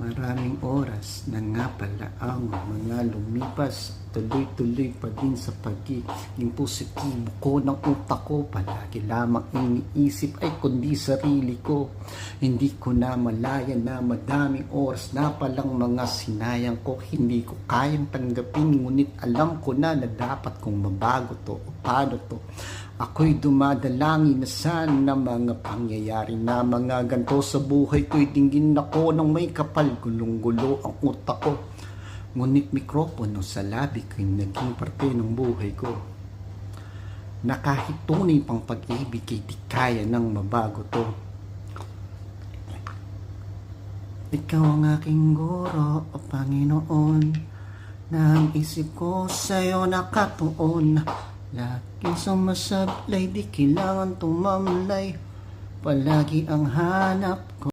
Maraming oras na nga pala ang mga lumipas. Tuloy-tuloy pa din sa pagiging positibo ko ng utak ko. Palagi lamang iniisip ay kundi sarili ko. Hindi ko na malaya na madaming oras na palang mga sinayang ko. Hindi ko kayang tanggapin, ngunit alam ko na dapat kong mabago to. O paano to? Ako'y dumadalangin na sana mga pangyayari na mga ganto sa buhay ko'y dinggin ako ng may kapal. Gulong-gulo ang utak ko, ngunit mikropono sa labi ko'y naging parte ng buhay ko. Na kahit tunay pang pag-ibig ay di kaya nang mabago to. Ikaw ang aking guro, o Panginoon, na ang isip ko sa'yo nakatuon. Laging sumasablay, di kailangan tumamlay, palagi ang hanap ko.